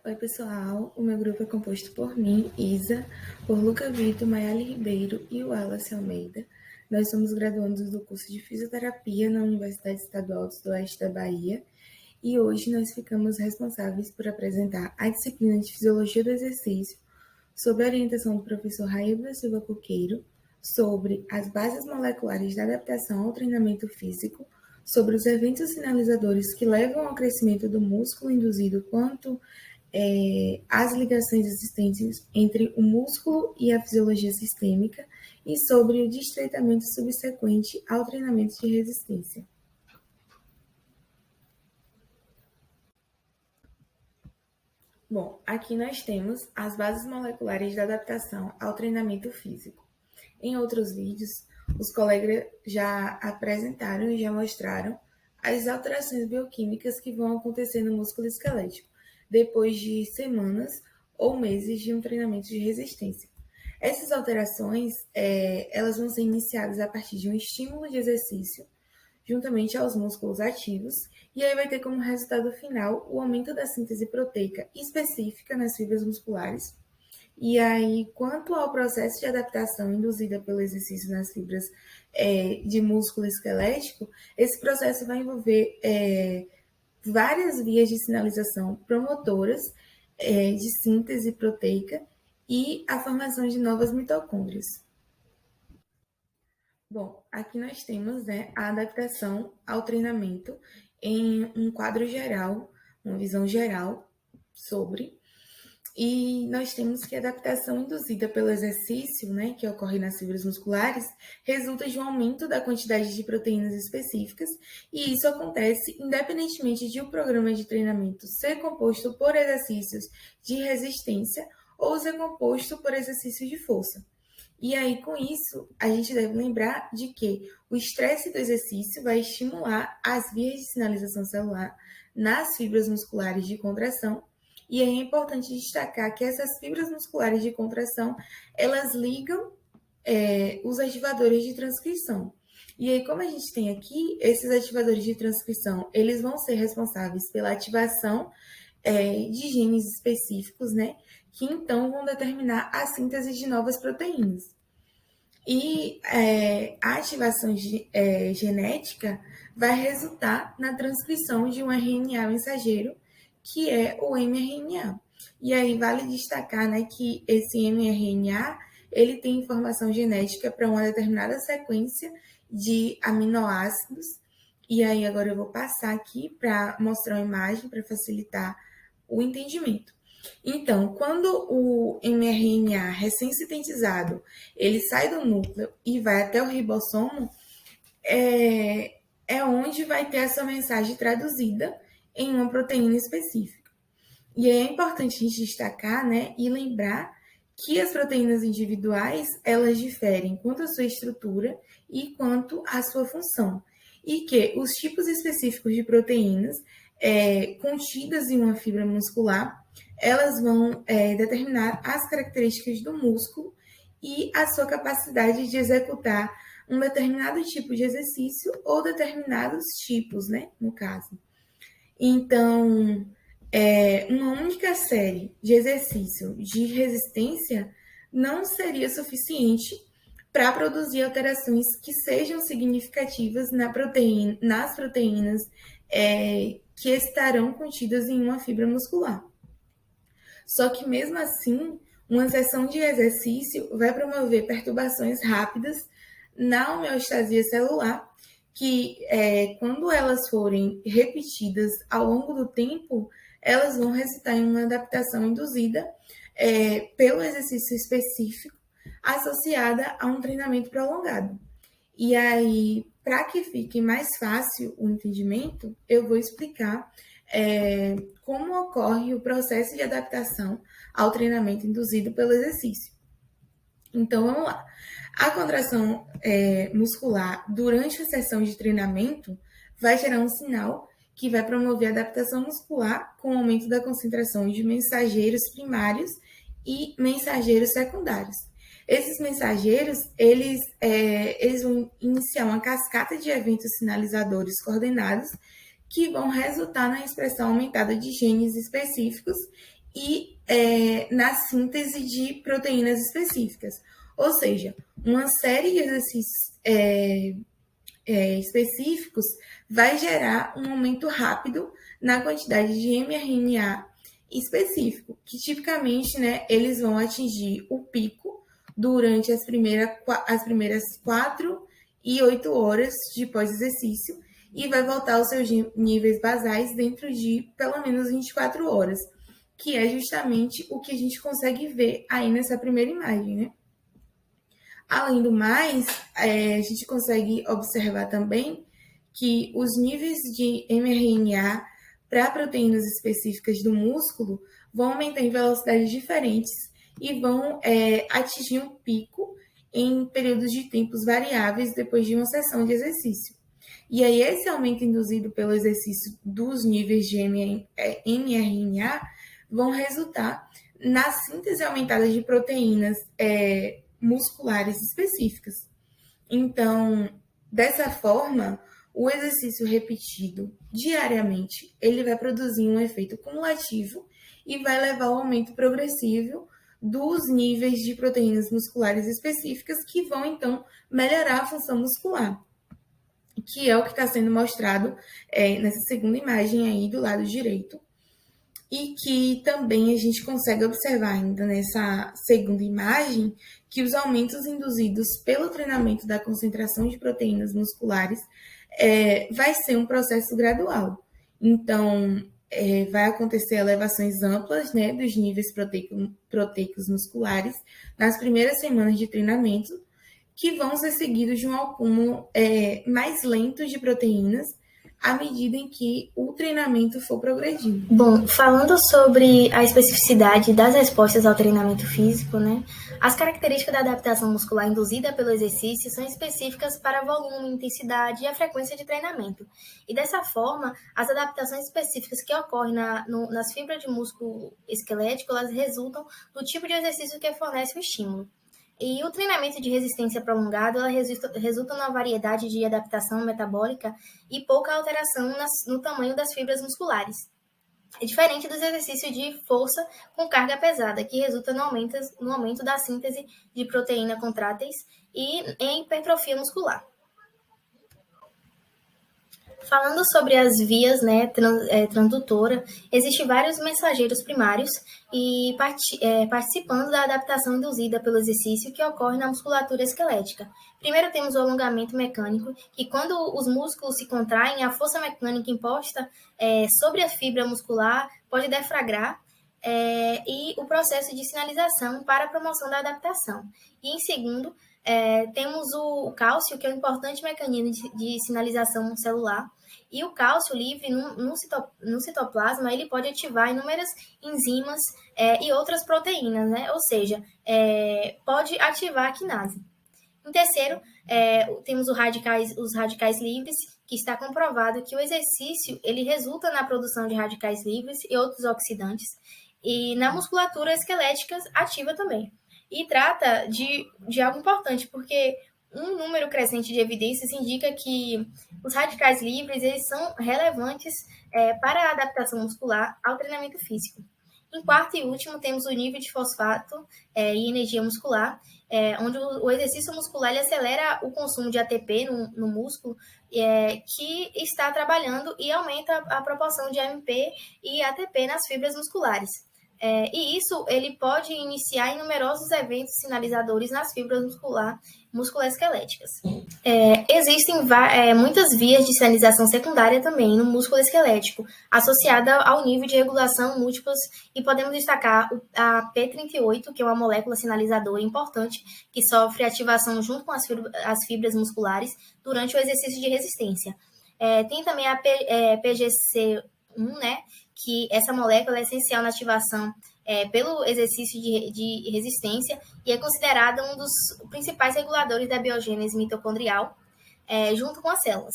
Oi, pessoal. O meu grupo é composto por mim, Isa, por Luca Vitor, Maiale Ribeiro e o Wallace Almeida. Nós somos graduandos do curso de Fisioterapia na Universidade Estadual do Sudoeste da Bahia e hoje nós ficamos responsáveis por apresentar a disciplina de Fisiologia do Exercício sob a orientação do professor Raíl da Silva Coqueiro, sobre as bases moleculares da adaptação ao treinamento físico, sobre os eventos sinalizadores que levam ao crescimento do músculo induzido quanto as ligações existentes entre o músculo e a fisiologia sistêmica e sobre o estreitamento subsequente ao treinamento de resistência. Bom, aqui nós temos as bases moleculares da adaptação ao treinamento físico. Em outros vídeos, os colegas já apresentaram e já mostraram as alterações bioquímicas que vão acontecer no músculo esquelético depois de semanas ou meses de um treinamento de resistência. Essas alterações, elas vão ser iniciadas a partir de um estímulo de exercício, juntamente aos músculos ativos, e aí vai ter como resultado final o aumento da síntese proteica específica nas fibras musculares. E aí, quanto ao processo de adaptação induzida pelo exercício nas fibras de músculo esquelético, esse processo vai envolver várias vias de sinalização promotoras de síntese proteica e a formação de novas mitocôndrias. Bom, aqui nós temos a adaptação ao treinamento em um quadro geral, uma visão geral sobre. E nós temos que a adaptação induzida pelo exercício, que ocorre nas fibras musculares, resulta de um aumento da quantidade de proteínas específicas, e isso acontece independentemente de o programa de treinamento ser composto por exercícios de resistência ou ser composto por exercícios de força. E aí, com isso, a gente deve lembrar de que o estresse do exercício vai estimular as vias de sinalização celular nas fibras musculares de contração. E aí é importante destacar que essas fibras musculares de contração, elas ligam os ativadores de transcrição. E aí, como a gente tem aqui, esses ativadores de transcrição, eles vão ser responsáveis pela ativação de genes específicos, que então vão determinar a síntese de novas proteínas. E a ativação genética vai resultar na transcrição de um RNA mensageiro, que é o mRNA. E aí vale destacar que esse mRNA ele tem informação genética para uma determinada sequência de aminoácidos. E aí agora eu vou passar aqui para mostrar uma imagem para facilitar o entendimento. Então, quando o mRNA recém-sintetizado ele sai do núcleo e vai até o ribossomo, é onde vai ter essa mensagem traduzida em uma proteína específica. E é importante a gente destacar, e lembrar que as proteínas individuais, elas diferem quanto à sua estrutura e quanto à sua função. E que os tipos específicos de proteínas contidas em uma fibra muscular, elas vão determinar as características do músculo e a sua capacidade de executar um determinado tipo de exercício ou determinados tipos, no caso. Então, uma única série de exercício de resistência não seria suficiente para produzir alterações que sejam significativas nas proteínas que estarão contidas em uma fibra muscular. Só que, mesmo assim, uma sessão de exercício vai promover perturbações rápidas na homeostasia celular, que quando elas forem repetidas ao longo do tempo, elas vão resultar em uma adaptação induzida pelo exercício específico associada a um treinamento prolongado. E aí, para que fique mais fácil o entendimento, eu vou explicar como ocorre o processo de adaptação ao treinamento induzido pelo exercício. Então, vamos lá. A contração muscular durante a sessão de treinamento vai gerar um sinal que vai promover a adaptação muscular com o aumento da concentração de mensageiros primários e mensageiros secundários. Esses mensageiros, eles vão iniciar uma cascata de eventos sinalizadores coordenados que vão resultar na expressão aumentada de genes específicos e na síntese de proteínas específicas. Ou seja, uma série de exercícios específicos vai gerar um aumento rápido na quantidade de mRNA específico, que tipicamente, né, eles vão atingir o pico durante as primeiras 4 e 8 horas de pós-exercício e vai voltar aos seus níveis basais dentro de pelo menos 24 horas, que é justamente o que a gente consegue ver aí nessa primeira imagem, né? Além do mais, a gente consegue observar também que os níveis de mRNA para proteínas específicas do músculo vão aumentar em velocidades diferentes e vão atingir um pico em períodos de tempos variáveis depois de uma sessão de exercício. E aí, esse aumento induzido pelo exercício dos níveis de mRNA vão resultar na síntese aumentada de proteínas musculares específicas. Então, dessa forma, o exercício repetido diariamente, ele vai produzir um efeito cumulativo e vai levar ao aumento progressivo dos níveis de proteínas musculares específicas que vão, então, melhorar a função muscular, que é o que está sendo mostrado nessa segunda imagem aí do lado direito. E que também a gente consegue observar ainda nessa segunda imagem que os aumentos induzidos pelo treinamento da concentração de proteínas musculares vai ser um processo gradual. Então, vai acontecer elevações amplas, né, dos níveis proteicos musculares nas primeiras semanas de treinamento, que vão ser seguidos de um acúmulo mais lento de proteínas à medida em que o treinamento for progredindo. Bom, falando sobre a especificidade das respostas ao treinamento físico, né? As características da adaptação muscular induzida pelo exercício são específicas para volume, intensidade e a frequência de treinamento. E dessa forma, as adaptações específicas que ocorrem nas fibras de músculo esquelético, elas resultam do tipo de exercício que fornece o estímulo. E o treinamento de resistência prolongado ela resulta numa variedade de adaptação metabólica e pouca alteração no tamanho das fibras musculares. É diferente dos exercícios de força com carga pesada, que resulta no aumento da síntese de proteína contráteis e em hipertrofia muscular. Falando sobre as vias, né, transdutora, existem vários mensageiros primários e participando da adaptação induzida pelo exercício que ocorre na musculatura esquelética. Primeiro temos o alongamento mecânico, que quando os músculos se contraem, a força mecânica imposta sobre a fibra muscular pode defragrar e o processo de sinalização para a promoção da adaptação. E em segundo, temos o cálcio, que é um importante mecanismo de sinalização celular, e o cálcio livre no citoplasma, ele pode ativar inúmeras enzimas e outras proteínas, né? Ou seja, pode ativar a quinase. Em terceiro, temos os radicais livres, que está comprovado que o exercício ele resulta na produção de radicais livres e outros oxidantes, e na musculatura esquelética ativa também. E trata de algo importante, porque um número crescente de evidências indica que os radicais livres eles são relevantes para a adaptação muscular ao treinamento físico. Em quarto e último, temos o nível de fosfato e energia muscular, onde o exercício muscular ele acelera o consumo de ATP no músculo, que está trabalhando e aumenta a proporção de AMP e ATP nas fibras musculares. E isso ele pode iniciar em numerosos eventos sinalizadores nas fibras musculoesqueléticas. Existem muitas vias de sinalização secundária também no músculo esquelético, associada ao nível de regulação múltiplas, e podemos destacar a P38, que é uma molécula sinalizadora importante, que sofre ativação junto com as fibras musculares durante o exercício de resistência. Tem também a PGC1, né, que essa molécula é essencial na ativação pelo exercício de resistência e é considerada um dos principais reguladores da biogênese mitocondrial, junto com as células.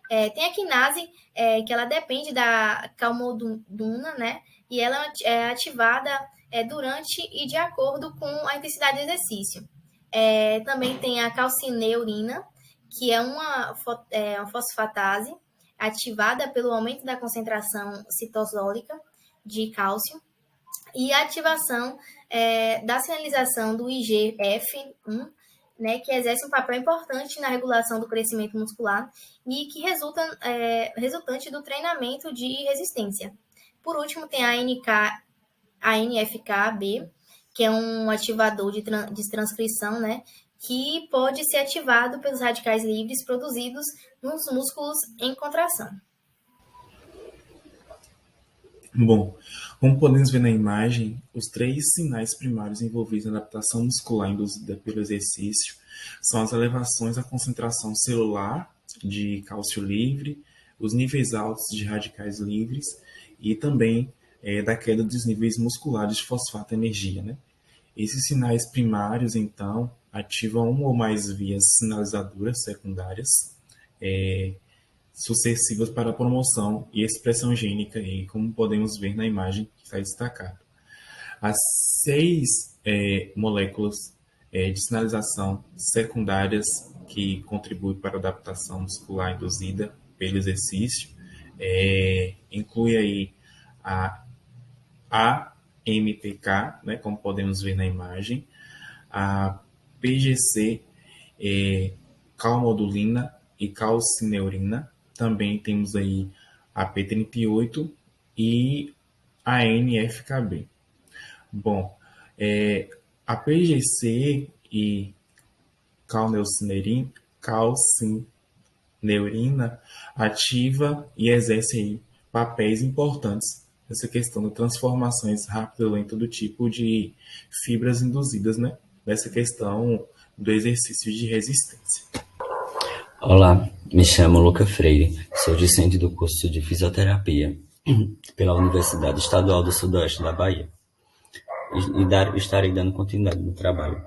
Tem a quinase, que ela depende da calmodulina, né, e ela é ativada durante e de acordo com a intensidade do exercício. Também tem a calcineurina, que é uma fosfatase, ativada pelo aumento da concentração citosólica de cálcio. e a ativação da sinalização do IGF-1, né, que exerce um papel importante na regulação do crescimento muscular e que resultante do treinamento de resistência. Por último, tem a NFKB, que é um ativador de transcrição, né, que pode ser ativado pelos radicais livres produzidos nos músculos em contração. Bom, como podemos ver na imagem, os três sinais primários envolvidos na adaptação muscular induzida pelo exercício são as elevações da concentração celular de cálcio livre, os níveis altos de radicais livres e também da queda dos níveis musculares de fosfato energia, né? Esses sinais primários, então, ativam uma ou mais vias sinalizadoras secundárias sucessivas para a promoção e expressão gênica, e como podemos ver na imagem que está destacado. As 6 moléculas de sinalização secundárias que contribuem para a adaptação muscular induzida pelo exercício inclui aí a AMPK, né, como podemos ver na imagem, a PGC, calmodulina e calcineurina. Também temos aí a P38 e a NFKB. Bom, a PGC e calcineurina ativa e exerce aí papéis importantes nessa questão de transformações rápidas ou lentas do tipo de fibras induzidas, né? Nessa questão do exercício de resistência. Olá, me chamo Luca Freire, sou discente do curso de Fisioterapia pela Universidade Estadual do Sudoeste da Bahia e estarei dando continuidade no trabalho,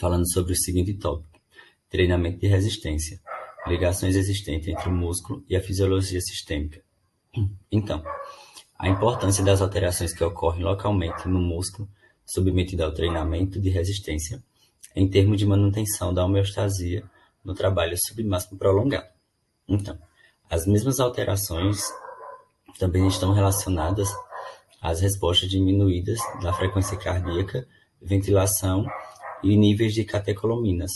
falando sobre o seguinte tópico: treinamento de resistência, ligações existentes entre o músculo e a fisiologia sistêmica. Então, a importância das alterações que ocorrem localmente no músculo submetido ao treinamento de resistência em termos de manutenção da homeostasia no trabalho submáximo prolongado. Então, as mesmas alterações também estão relacionadas às respostas diminuídas da frequência cardíaca, ventilação e níveis de catecolaminas,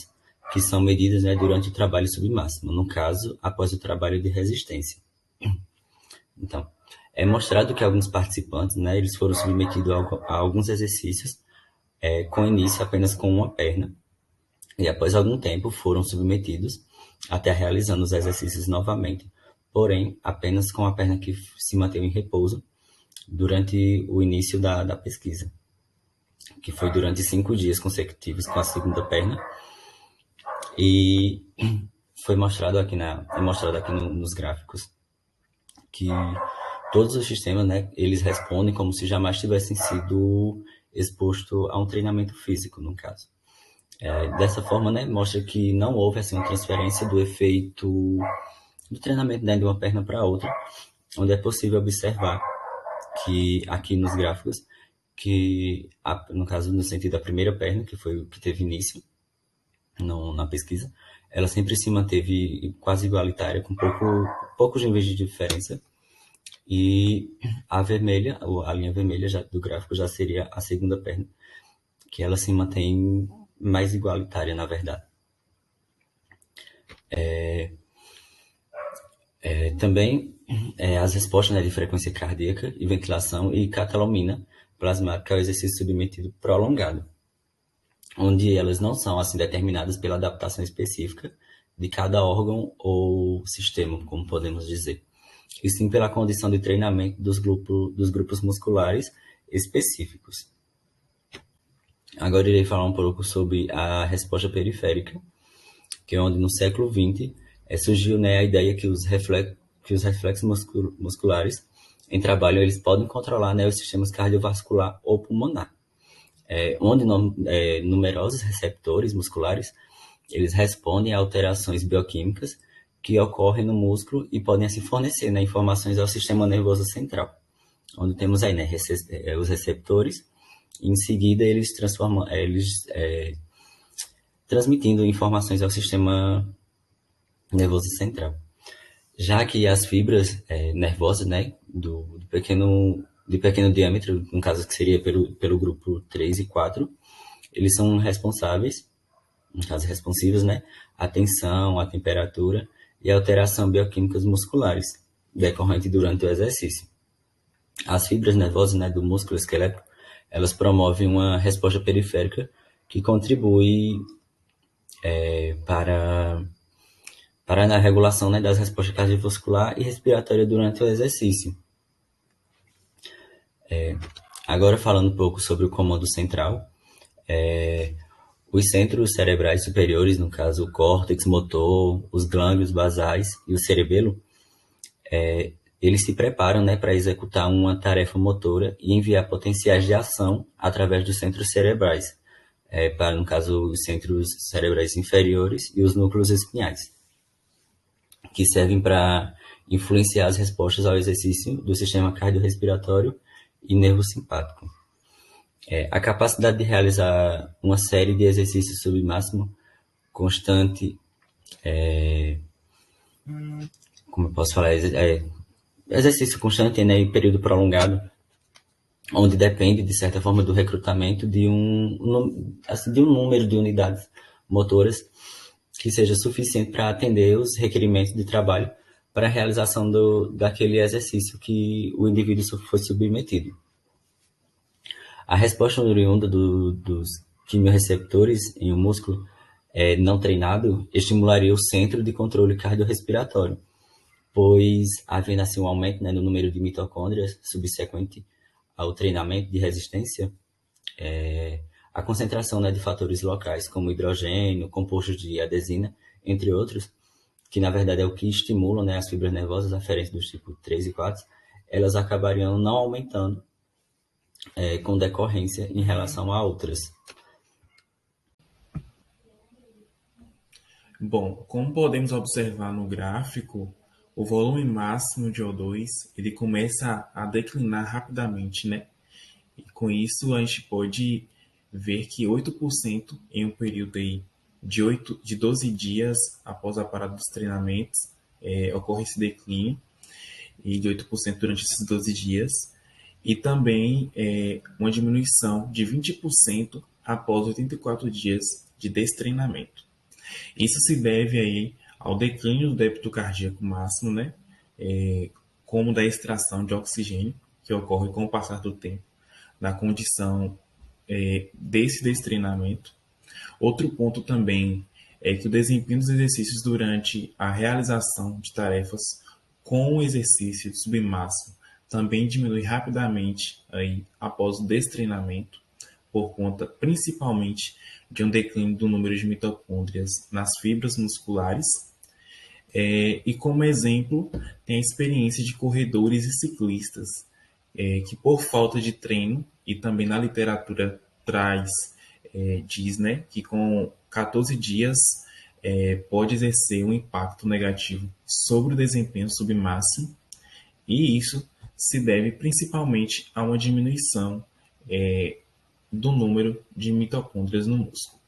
que são medidas, né, durante o trabalho submáximo, no caso, após o trabalho de resistência. Então, é mostrado que alguns participantes, né, eles foram submetidos a alguns exercícios com início apenas com uma perna, e após algum tempo foram submetidos até realizando os exercícios novamente, porém apenas com a perna que se manteve em repouso durante o início da pesquisa, que foi durante 5 dias consecutivos com a segunda perna, e foi mostrado aqui nos gráficos que todos os sistemas, né, eles respondem como se jamais tivessem sido expostos a um treinamento físico, no caso. Dessa forma, né, mostra que não houve assim, uma transferência do efeito do treinamento, né, de uma perna para outra, onde é possível observar que aqui nos gráficos, que no caso, no sentido da primeira perna, que foi o que teve início na pesquisa, ela sempre se manteve quase igualitária, com poucos níveis de diferença. E a linha vermelha do gráfico já seria a segunda perna, que ela se mantém mais igualitária, na verdade. Também as respostas, né, de frequência cardíaca e ventilação e catecolamina plasmática ao exercício submetido prolongado, onde elas não são assim determinadas pela adaptação específica de cada órgão ou sistema, como podemos dizer, e sim pela condição de treinamento dos grupos musculares específicos. Agora irei falar um pouco sobre a resposta periférica, que é onde no século XX surgiu, né, a ideia que os reflexos musculares em trabalho eles podem controlar, né, os sistemas cardiovascular ou pulmonar, onde numerosos receptores musculares eles respondem a alterações bioquímicas que ocorrem no músculo e podem assim fornecer, né, informações ao sistema nervoso central, onde temos aí, né, os receptores, e em seguida eles transmitindo informações ao sistema nervoso central. Já que as fibras nervosas, né, do pequeno de pequeno diâmetro, no caso que seria pelo grupo 3 e 4, eles são responsáveis, no caso responsivos, né, à tensão, à temperatura e à alteração bioquímicas musculares decorrente durante o exercício. As fibras nervosas, né, do músculo esquelético, elas promovem uma resposta periférica que contribui para a regulação, né, das respostas cardiovascular e respiratória durante o exercício. Agora falando um pouco sobre o comando central, os centros cerebrais superiores, no caso o córtex motor, os glândulos basais e o cerebelo, eles se preparam, né, para executar uma tarefa motora e enviar potenciais de ação através dos centros cerebrais, para, no caso, os centros cerebrais inferiores e os núcleos espinhais, que servem para influenciar as respostas ao exercício do sistema cardiorrespiratório e nervo simpático. A capacidade de realizar uma série de exercícios sob máximo constante, como eu posso falar, exercício constante, né, em período prolongado, onde depende, de certa forma, do recrutamento de um número de unidades motoras que seja suficiente para atender os requerimentos de trabalho para a realização daquele exercício que o indivíduo foi submetido. A resposta oriunda dos quimiorreceptores em um músculo não treinado estimularia o centro de controle cardiorrespiratório, pois, havendo assim um aumento, né, no número de mitocôndrias subsequente ao treinamento de resistência, a concentração, né, de fatores locais, como hidrogênio, compostos de adesina, entre outros, que na verdade é o que estimulam, né, as fibras nervosas aferentes dos tipos 3 e 4, elas acabariam não aumentando com decorrência em relação a outras. Bom, como podemos observar no gráfico, o volume máximo de O2 ele começa a declinar rapidamente, né? E com isso a gente pode ver que 8% em um período aí de 12 dias após a parada dos treinamentos ocorre esse declínio, e de 8% durante esses 12 dias, e também uma diminuição de 20% após 84 dias de destreinamento. Isso se deve aí ao declínio do débito cardíaco máximo, né? Como da extração de oxigênio, que ocorre com o passar do tempo, na condição desse destreinamento. Outro ponto também é que o desempenho dos exercícios durante a realização de tarefas com o exercício de submáximo também diminui rapidamente aí, após o destreinamento, por conta principalmente de um declínio do número de mitocôndrias nas fibras musculares. E como exemplo, tem a experiência de corredores e ciclistas, que por falta de treino, e também na literatura diz, né, que com 14 dias pode exercer um impacto negativo sobre o desempenho submáximo, e isso se deve principalmente a uma diminuição do número de mitocôndrias no músculo.